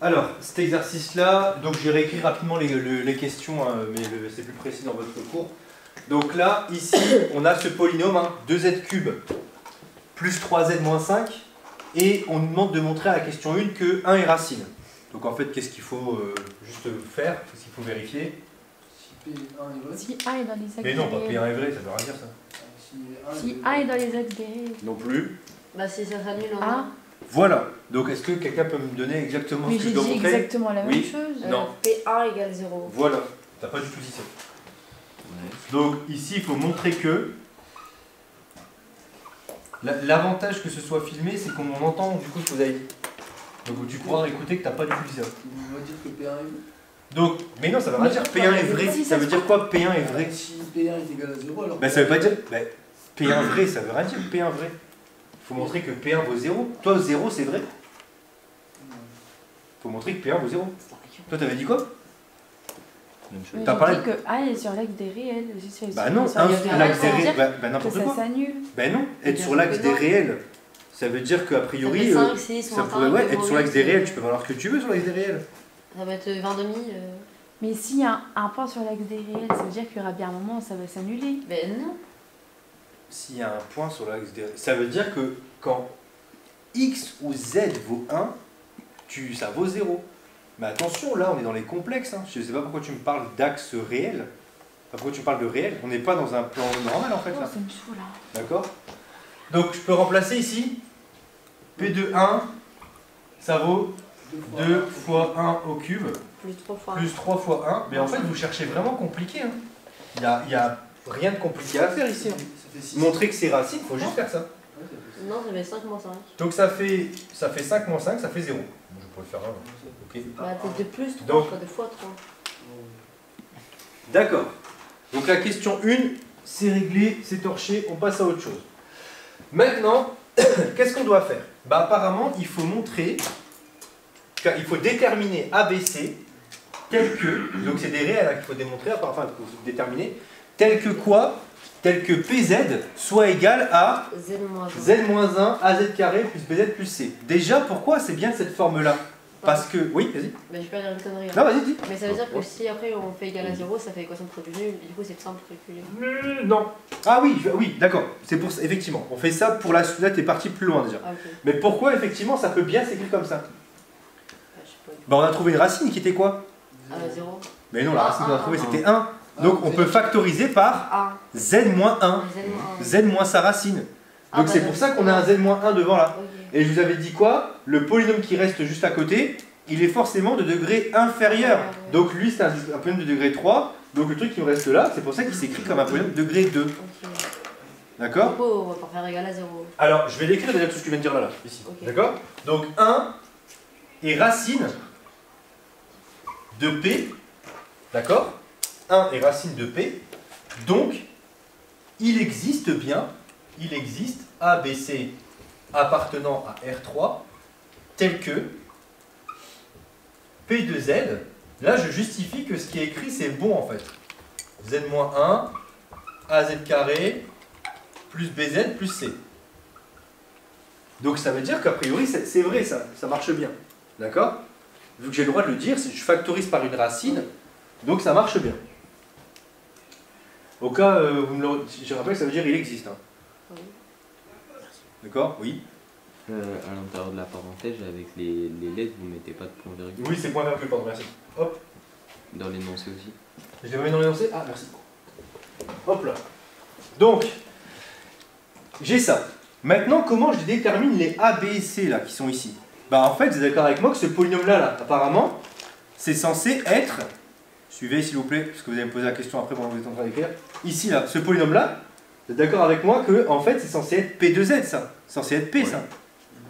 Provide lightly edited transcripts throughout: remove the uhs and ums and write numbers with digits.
Alors, cet exercice-là, donc j'ai réécrit rapidement les questions, hein, mais c'est plus précis dans votre cours. Donc là, ici, on a ce polynôme, hein, 2z cube plus 3z moins 5, et on nous demande de montrer à la question 1 que 1 est racine. Donc en fait, qu'est-ce qu'il faut juste faire? Qu'est-ce qu'il faut vérifier? Si P1 est vrai. Si A est dans les axes Mais non, pas des P1 est vrai, ça veut rien dire ça. Si A est dans les axes des réels. Non plus. Bah si ça s'annule en A. A. Voilà. Donc est-ce que quelqu'un peut me donner exactement Mais ce que j'ai je dois dit montrer? exactement la même Oui. chose. Non. P1 égale 0. Voilà. T'as pas du tout dit ça. Donc ici, il faut montrer que l'avantage que ce soit filmé, c'est qu'on entend du coup ce que vous avez dit. Donc tu pourras écouter que t'as pas du tout dit ça. On va dire que P1 est vrai. Donc, mais non, ça veut rien dire P1 est vrai. Si, Ça veut dire quoi P1 est vrai? Si P1 est égal à 0, alors. Ben ça veut pas dire. Ben, P1 vrai, ça veut rien dire P1 vrai. Il faut montrer que P1 vaut 0. Toi, 0 c'est vrai. Il faut montrer que P1 vaut 0. Toi, t'avais dit quoi? Mais T'as j'ai parlé dit que A est sur l'axe des réels. Bah non, ça veut sur dire l'axe des que réels. Bah que n'importe ça quoi. s'annule. Ben non, être Bien sur sûr l'axe que des non. réels, ça veut dire qu'a priori, Ça fait 5, 6, ça moins pourrait 5, ouais, être sur l'axe des réels, tu peux. peux valoir ce que tu veux sur l'axe des réels. Ça va être 20 demi. Mais s'il y a un point sur l'axe des réels, ça veut dire qu'il y aura bien un moment où ça va s'annuler. Ben non. S'il y a un point sur l'axe des réels, ça veut dire que quand x ou z vaut 1, ça vaut 0. Mais attention, là on est dans les complexes, hein. Je ne sais pas pourquoi tu me parles d'axe réel. Enfin, pourquoi tu me parles de réel? On n'est pas dans un plan normal en fait Oh, là. ça me saoule là. D'accord? Donc je peux remplacer ici P de 1, ça vaut 2 fois 1 au cube, Plus 3 fois 1. plus 3 fois 1. Mais en fait, vous cherchez vraiment compliqué. Hein. Il y a rien de compliqué à faire ici. Hein. Ça fait 6. Montrer que c'est racine, il faut juste faire ça. Non, ça fait 5 moins 5. Donc ça fait 5 moins 5, ça fait 0. Bon, je pourrais faire 1. Ok. Bah t'es de plus 3, Donc- pas de fois 3. D'accord. Donc la question 1, c'est réglé, c'est torché, on passe à autre chose. Maintenant, qu'est-ce qu'on doit faire? Bah apparemment, il faut montrer, il faut déterminer ABC tel que, donc c'est des réels hein, qu'il faut démontrer, enfin il faut déterminer, tel que quoi? Tel que PZ soit égal à Z moins 1. Z moins 1 AZ carré plus BZ plus C. Déjà, pourquoi c'est bien cette forme-là? Parce que... Oui, vas-y. Mais je peux pas dire une connerie. Non, vas-y, dis. Mais ça veut dire que si après on fait égal à 0, ça fait équation de produit nul. Du coup, c'est plus simple de calculer. Non. Ah oui, oui, d'accord. C'est pour ça, effectivement. On fait ça pour la... Là, t'es parti plus loin déjà. Ah, ok. Mais pourquoi, effectivement, ça peut bien s'écrire comme ça? Ah, je sais pas. Bah, on a trouvé une racine qui était quoi? 0. Mais non, la racine qu'on a trouvée, un. c'était 1. Donc, on peut factoriser par 1. Z moins 1. Z moins 1. Z moins sa racine. Ah, Donc, bah, c'est donc pour ça c'est qu'on a un Z moins 1 devant là. Ok. Et je vous avais dit quoi? Le polynôme qui reste juste à côté, il est forcément de degré inférieur. Donc lui, c'est un polynôme de degré 3. Donc le truc qui me reste là, c'est pour ça qu'il s'écrit comme un polynôme de degré 2. Ok. D'accord? Du coup, on va pas faire égal à 0. Alors, je vais l'écrire déjà tout ce que tu viens de dire là, ici. Ok. D'accord? Donc 1 est racine de P. D'accord? 1 est racine de P. Donc, il existe ABC appartenant à R3 tel que P de Z. Là, je justifie que ce qui est écrit, c'est bon en fait. Z-1, AZ carré, plus BZ, plus C. Donc ça veut dire qu'a priori, c'est vrai, ça marche bien. D'accord? Vu que j'ai le droit de le dire, je factorise par une racine, donc ça marche bien. Au cas, je rappelle que ça veut dire il existe. Hein. Oui. D'accord? Oui. À l'intérieur de la parenthèse, avec les lettres, vous mettez pas de point virgule. Oui, c'est point virgule, pardon, merci. Hop. Dans l'énoncé aussi. Je l'ai mis dans l'énoncé? Ah, merci. Hop là. Donc, j'ai ça. Maintenant, comment je détermine les A, B et C là, qui sont ici? Bah en fait, vous êtes d'accord avec moi que ce polynôme-là, apparemment, c'est censé être... Suivez s'il vous plaît, parce que vous allez me poser la question après pendant que vous êtes en train d'écrire. Ici, là, ce polynôme-là, vous êtes d'accord avec moi que, en fait, c'est censé être P de Z, ça. C'est censé être P, ça.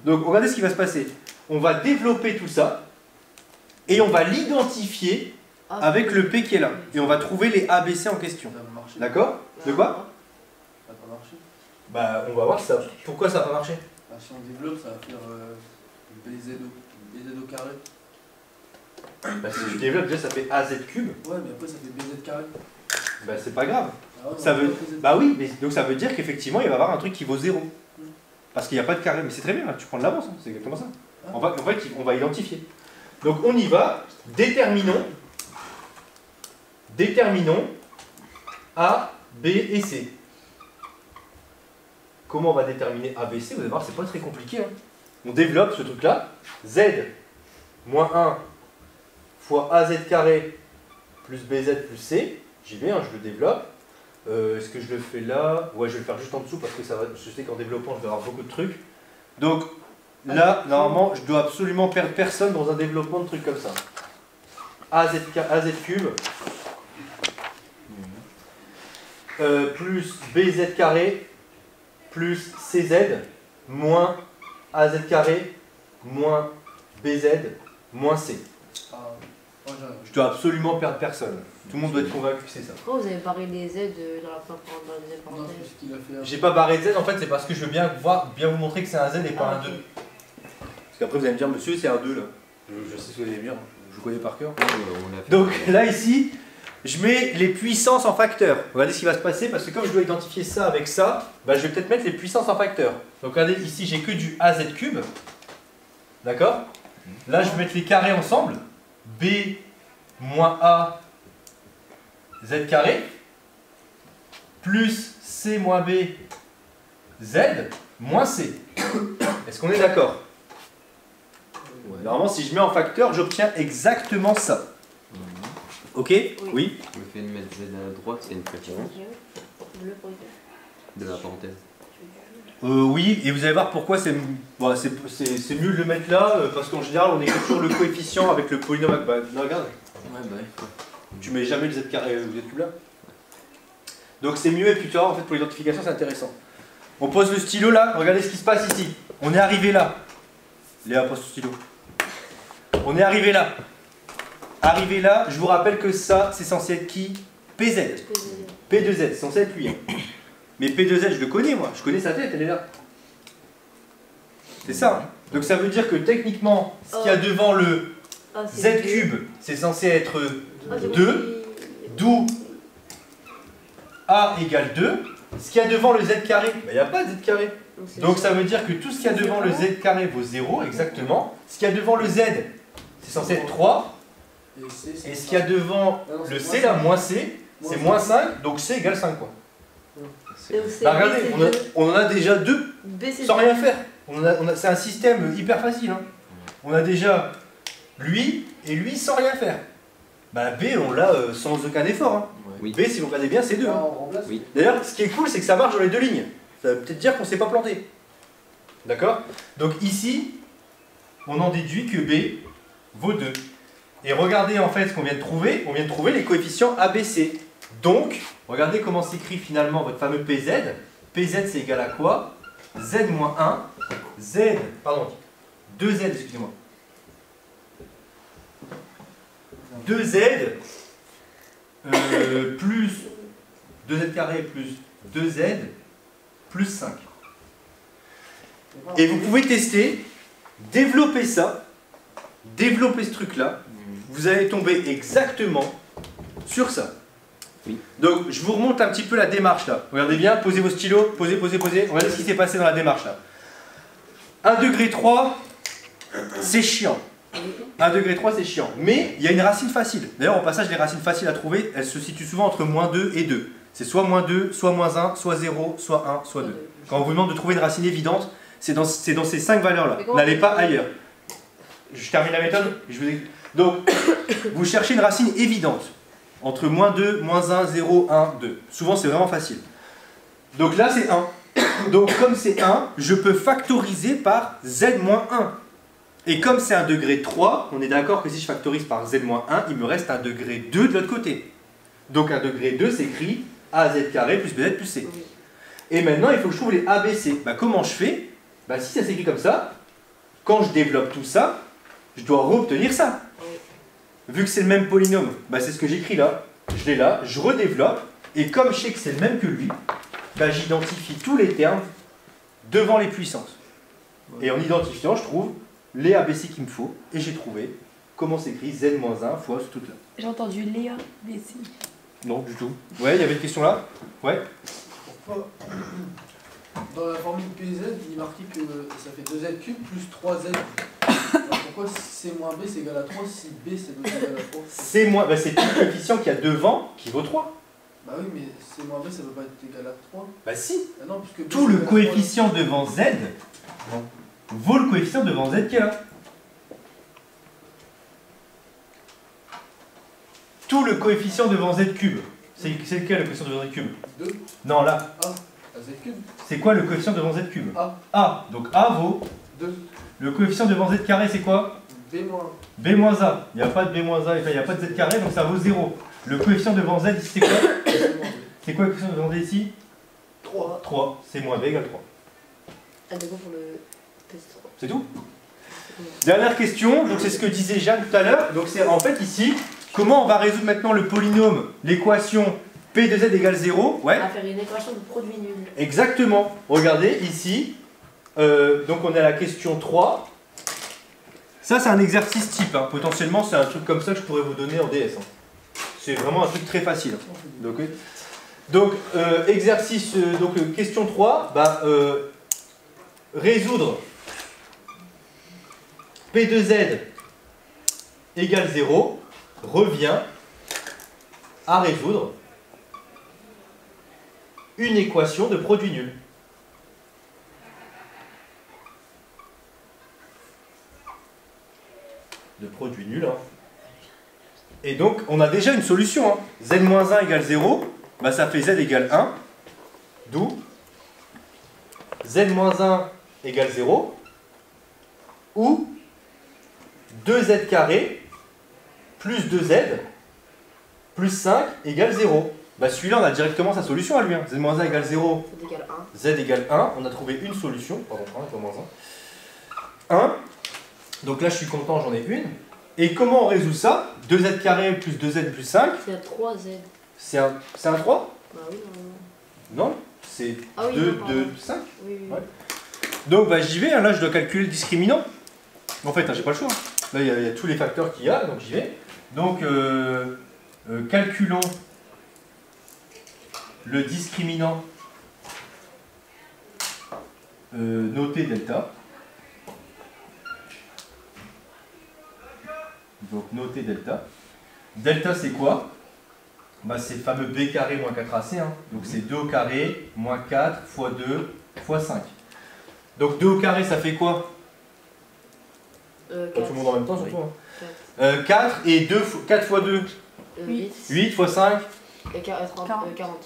Donc, regardez ce qui va se passer. On va développer tout ça, et on va l'identifier avec le P qui est là. Et on va trouver les ABC en question. Ça va marcher. D'accord? De quoi? Ça va pas marcher. Bah, on va voir ça. Pourquoi ça n'a pas marché? Bah, si on développe, ça va faire BZ au carré. Bah, si tu développes, déjà ça fait AZ cube. Ouais, mais après ça fait BZ carré. Bah, c'est pas grave. Ah ouais, Ça non, veut... pas BZ. Bah oui, mais donc ça veut dire qu'effectivement il va y avoir un truc qui vaut 0. Parce qu'il n'y a pas de carré. Mais c'est très bien, là, tu prends de l'avance, hein. C'est exactement ça. En fait, on va identifier. Donc on y va, déterminons A, B et C. Comment on va déterminer A, B, C? Vous allez voir, c'est pas très compliqué. Hein. On développe ce truc-là. Z moins 1 fois AZ carré plus BZ plus C. J'y vais, hein, je le développe. Est-ce que je le fais là? Ouais, je vais le faire juste en dessous parce que ça va, je sais qu'en développant, je vais avoir beaucoup de trucs. Donc là, normalement, je dois absolument perdre personne dans un développement de trucs comme ça. AZ cube plus BZ carré plus CZ moins AZ carré moins BZ moins C. Ah, ouais, Je dois absolument perdre personne. Tout le monde doit être convaincu que c'est ça. Pourquoi vous avez barré les Z dans la deuxième non, parenthèse? c'est ce qu'il a fait. J'ai pas barré de Z, en fait, c'est parce que je veux bien vous montrer que c'est un Z et pas un 2. Parce qu'après, vous allez me dire, monsieur, c'est un 2 là. Je sais ce que vous allez me dire, je connais par cœur. Donc là, ici, je mets les puissances en facteur. Regardez ce qui va se passer, parce que comme je dois identifier ça avec ça, bah, je vais peut-être mettre les puissances en facteur. Donc regardez, ici, j'ai que du AZ cube. D'accord? Là, je vais mettre les carrés ensemble. B moins A Z carré plus C moins B Z moins C. Est-ce qu'on est d'accord? Normalement, si je mets en facteur, j'obtiens exactement ça. Ok? Oui. Le fait de mettre Z à droite, c'est une préférence Bleu pour les de la parenthèse. Oui, et vous allez voir pourquoi c'est bon, mieux de le mettre là, parce qu'en général, on écrit toujours le coefficient avec le polynôme. Bah, non, regarde. Ouais, bah ouais. Tu mets jamais le Z carré, vous êtes plus là. Donc c'est mieux, et puis tu vois, en fait, pour l'identification, c'est intéressant. On pose le stylo là, regardez ce qui se passe ici. On est arrivé là. Léa, pose ton stylo. On est arrivé là. Arrivé là, je vous rappelle que ça, c'est censé être qui? PZ. P2Z, c'est censé être lui. Hein. Mais P2Z, je le connais moi, je connais sa tête, elle est là. C'est ça. Hein. Donc ça veut dire que techniquement, ce qu'il y a devant le Z cube, c'est censé être 2, d'où A égale 2. Ce qu'il y a devant le Z carré, il n'y a pas de Z carré. Donc ça veut dire que tout ce qu'il y a devant le Z carré vaut 0, exactement. Ce qu'il y a devant le Z, c'est censé être 3. Et ce qu'il y a devant le C, là, moins C, c'est moins 5, donc C égale 5 quoi. Bah, regardez, on en a déjà 2 sans rien faire. C'est un système hyper facile. Hein. On a déjà lui et lui sans rien faire. Bah, B, on l'a sans aucun effort. Hein. Oui. B, si vous regardez bien, c'est 2. Hein. Oui. D'ailleurs, ce qui est cool, c'est que ça marche dans les deux lignes. Ça veut peut-être dire qu'on ne s'est pas planté. D'accord? Donc ici, on en déduit que B vaut 2. Et regardez en fait ce qu'on vient de trouver. On vient de trouver les coefficients ABC. Donc, regardez comment s'écrit finalement votre fameux PZ. PZ, c'est égal à quoi? Z moins 1. Pardon, 2Z, excusez-moi. 2Z plus 2Z carré plus 2Z plus 5. Et vous pouvez tester, développer ça, développer ce truc-là, vous allez tomber exactement sur ça. Oui. Donc je vous remonte un petit peu la démarche là. Regardez bien, posez vos stylos, posez. Regardez ce qui s'est passé dans la démarche là. 1 degré 3, c'est chiant. 1 degré 3, c'est chiant. Mais il y a une racine facile. D'ailleurs, au passage, les racines faciles à trouver, elles se situent souvent entre moins 2 et 2. C'est soit moins 2, soit moins 1, soit 0, soit 1, soit 2. Quand on vous demande de trouver une racine évidente, c'est dans ces 5 valeurs-là. N'allez pas ailleurs. Je termine la méthode. Donc, vous cherchez une racine évidente. Entre moins 2, moins 1, 0, 1, 2. Souvent, c'est vraiment facile. Donc là, c'est 1. Donc, comme c'est 1, je peux factoriser par z moins 1. Et comme c'est 1 degré 3, on est d'accord que si je factorise par z moins 1, il me reste 1 degré 2 de l'autre côté. Donc 1 degré 2 s'écrit AZ carré plus BZ plus C. Et maintenant, il faut que je trouve les ABC. Bah, comment je fais? Bah, si ça s'écrit comme ça, quand je développe tout ça, je dois reobtenir ça. Vu que c'est le même polynôme, bah, c'est ce que j'écris là. Je l'ai là, je redéveloppe. Et comme je sais que c'est le même que lui, bah, j'identifie tous les termes devant les puissances. Et en identifiant, je trouve les ABC qu'il me faut. Et j'ai trouvé comment s'écrit z-1 fois ce truc là. J'ai entendu Léa BC. Non, du tout. Ouais, il y avait une question là. Ouais. Pourquoi dans la formule PZ, il est marqué que ça fait 2z cube plus 3z. Alors, pourquoi C moins B c'est égal à 3 si B c'est égal à 3? C'est moins, bah, c'est tout le coefficient qu'il y a devant qui vaut 3. Bah oui, mais C moins B ça peut pas être égal à 3. Bah si. Ah non, puisque B, Tout c'est le égal à coefficient devant Z vaut le coefficient devant Z qui est là. Tout le coefficient devant Z cube. C'est lequel le coefficient devant Z cube? 2. Non, là. A. À Z cube. C'est quoi le coefficient devant Z cube? A. A. Donc A vaut. 2. Le coefficient devant Z carré, c'est quoi? B moins. B moins A. Il n'y a pas de B moins A, enfin, il n'y a pas de Z carré, donc ça vaut 0. Le coefficient devant Z ici, c'est quoi? C moins B. C'est quoi le coefficient devant Z ici? 3. 3. C'est moins B égale 3. Ah, d'accord pour le PS3. C'est tout? Dernière question, donc c'est ce que disait Jeanne tout à l'heure. Donc c'est en fait ici, comment on va résoudre maintenant le polynôme, l'équation P de Z égale 0? Ouais. On va faire une équation de produit nul. Exactement. Regardez ici, donc on a la question 3. Ça c'est un exercice type, hein. Potentiellement c'est un truc comme ça que je pourrais vous donner en DS. Hein. C'est vraiment un truc très facile. Donc exercice, question 3, bah, résoudre P de Z égale 0 revient à résoudre une équation de produit nul. De produit nul. Hein. Et donc, on a déjà une solution. Hein. Z-1 égale 0, bah, ça fait Z égale 1. D'où Z-1 égale 0. Ou 2Z carré plus 2Z plus 5 égale 0. Bah celui-là, on a directement sa solution à lui. Hein. Z-1 égale 0. Z égale 1. Z égale 1. On a trouvé une solution. Pardon, 1 et pas moins 1. 1. Donc là, je suis content, j'en ai une. Et comment on résout ça? 2Z carré plus 2Z plus 5. C'est un 3Z. C'est un 3? Bah oui, normalement. Non, c'est Ah oui, 2, non, pardon. 2, 5. Oui, oui. Ouais. Donc bah, j'y vais, hein. Là je dois calculer le discriminant. En fait, hein, j'ai pas le choix. Là il y a tous les facteurs qu'il y a, donc j'y vais. Donc calculons le discriminant noté delta. Donc noté delta. Delta c'est quoi? Bah, c'est le fameux b carré moins 4ac. Hein. Donc c'est 2 au carré moins 4 fois 2 fois 5. Donc 2 au carré ça fait quoi? Pas tout le monde en même temps surtout. Hein. 4 et 2, 4 fois 2. 8. 8 fois 5. Et 40.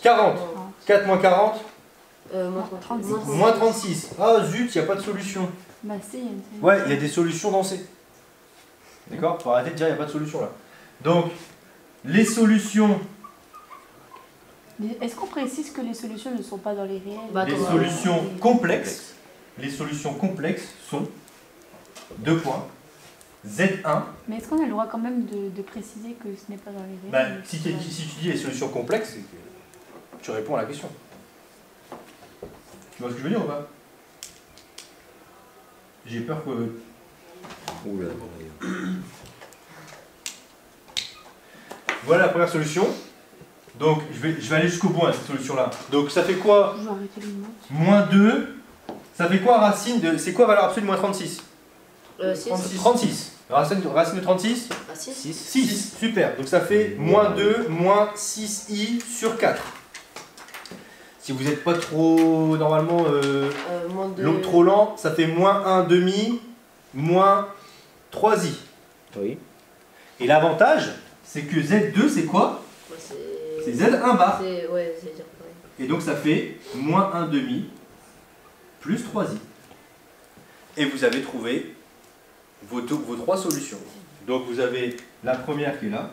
40. 4 moins 40. Moins 36. Moins 36. Ah zut, il n'y a pas de solution. Bah si, il y a une solution. Ouais, il y a des solutions dans C. D'accord? Faut arrêter de dire il n'y a pas de solution là. Donc, les solutions. Est-ce qu'on précise que les solutions ne sont pas dans les réels? Bah, Les attends, solutions complexes. Les solutions complexes sont 2 points. Z1. Mais est-ce qu'on a le droit quand même de préciser que ce n'est pas dans les Bah, réels? si tu dis les solutions complexes, c'est que tu réponds à la question. Tu vois ce que je veux dire ou pas? J'ai peur que. Oula. Voilà la première solution. Donc je vais aller jusqu'au bout à cette solution-là. Donc ça fait quoi? Je vais arrêter les notes. Moins 2. Ça fait quoi racine de. C'est quoi valeur absolue de moins 36? 6. 36. Racine de 36? Ah, 6. 6. Super. Donc ça fait moins 2 moins 6i sur 4. Si vous n'êtes pas trop normalement Moins 2. l'autre trop lent, ça fait moins 1 demi moins 3i. Oui. Et l'avantage, c'est que Z2 c'est quoi? Bah, C'est Z1 bar. Ouais, c'est dire pareil. Et donc ça fait moins 1 demi plus 3i. Et vous avez trouvé vos 3 solutions. Donc vous avez la première qui est là,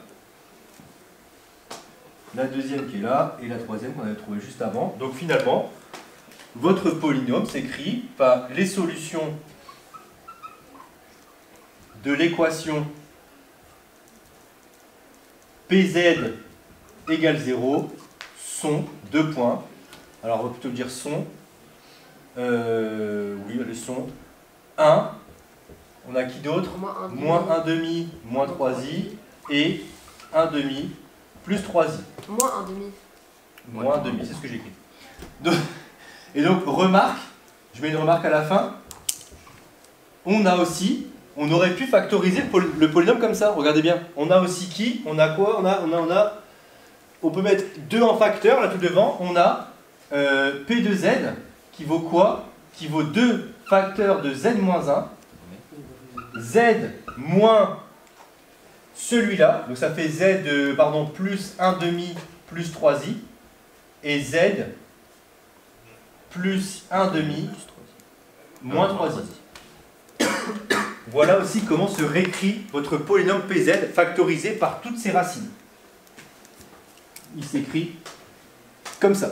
la deuxième qui est là, et la troisième qu'on avait trouvée juste avant. Donc finalement, votre polynôme s'écrit par les solutions de l'équation PZ égale 0 sont 2 points. Alors on va plutôt dire sont. Oui, les sont 1. On a qui d'autre? Moins 1 demi, moins 3i, et 1 demi plus 3i. Moins 1 demi. Moins 1 demi, c'est ce que j'écris. Et donc, remarque, je mets une remarque à la fin. On a aussi on aurait pu factoriser le polynôme comme ça. Regardez bien. On a aussi qui? On a quoi? On peut mettre 2 en facteur, là tout devant. On a P de Z qui vaut quoi? Qui vaut 2 facteurs de Z moins 1. Z moins celui-là. Donc ça fait Z plus 1 demi plus 3i. Et Z plus 1 demi moins 3i. Voilà aussi comment se réécrit votre polynôme PZ factorisé par toutes ses racines. Il s'écrit comme ça.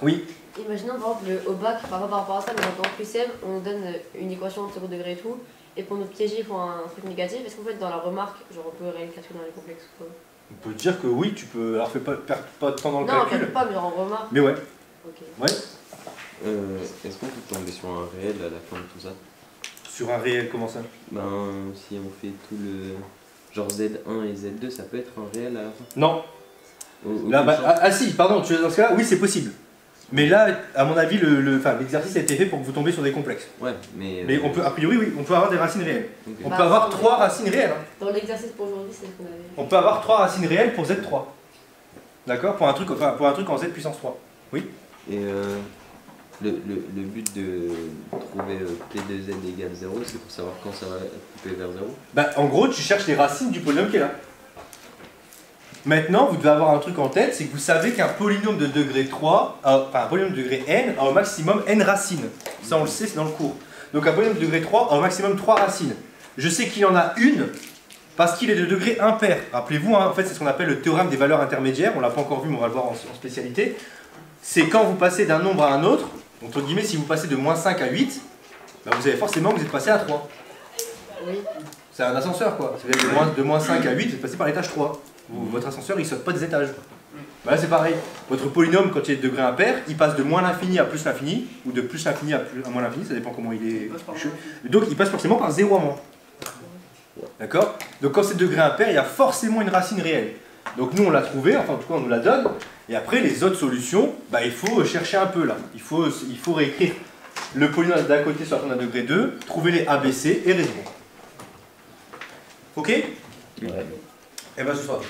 Oui. Imaginons par exemple au bac, par rapport à ça, mais dans le QCM, on nous donne une équation de second degré et tout, et pour nous piéger, il faut un truc négatif. Est-ce qu'en fait, dans la remarque, genre on peut réécrire dans les complexes ou quoi? On peut dire que oui, tu peux. Alors perdre pas de temps dans le calcul. calcul. Non, pas, mais genre en remarque. Mais ouais. Ok. Ouais. Est-ce qu'on peut tomber sur un réel à la fin de tout ça? Sur un réel, comment ça? Ben, si on fait tout le... Genre Z1 et Z2, ça peut être un réel à la fin? Non. Là, Si, pardon, dans ce cas-là, oui, c'est possible. Mais là, à mon avis, l'exercice a été fait pour que vous tombiez sur des complexes. Ouais, mais on peut, a priori, oui, on peut avoir des racines réelles. Okay. On peut avoir 3 racines réelles. Hein. Dans l'exercice pour aujourd'hui, c'est ce qu'on avait. On peut avoir 3 racines réelles pour Z3. D'accord? Pour un truc en Z puissance 3. Oui? Et le but de trouver P de Z égale 0, c'est pour savoir quand ça va couper vers 0? Bah, en gros, tu cherches les racines du polynôme qui est là. Maintenant, vous devez avoir un truc en tête, c'est que vous savez qu'un polynôme de degré 3, un polynôme de degré n, a au maximum n racines. Ça, on le sait, c'est dans le cours. Donc un polynôme de degré 3 a au maximum 3 racines. Je sais qu'il y en a une parce qu'il est de degré impair. Rappelez-vous, hein, en fait, c'est ce qu'on appelle le théorème des valeurs intermédiaires. On ne l'a pas encore vu, mais on va le voir en spécialité. C'est quand vous passez d'un nombre à un autre, entre guillemets, si vous passez de moins 5 à 8, bah vous avez forcément que vous êtes passé à 3. Oui. C'est un ascenseur, quoi. Si vous êtes de moins 5 à 8, vous êtes passé par l'étage 3. Votre ascenseur, il ne saute pas des étages. Voilà, c'est pareil. Votre polynôme, quand il est de degré impair, il passe de moins l'infini à plus l'infini, ou de plus l'infini à moins l'infini, ça dépend comment il est. Donc il passe forcément par 0 à moins. D'accord? Donc quand c'est de degré impair, il y a forcément une racine réelle. Donc nous on l'a trouvé, enfin en tout cas on nous la donne, et après les autres solutions, bah, il faut chercher un peu là. Il faut réécrire le polynôme d'un côté sur la forme d'un degré 2, trouver les ABC et résoudre. Ok? Ouais. Et bien ce soir.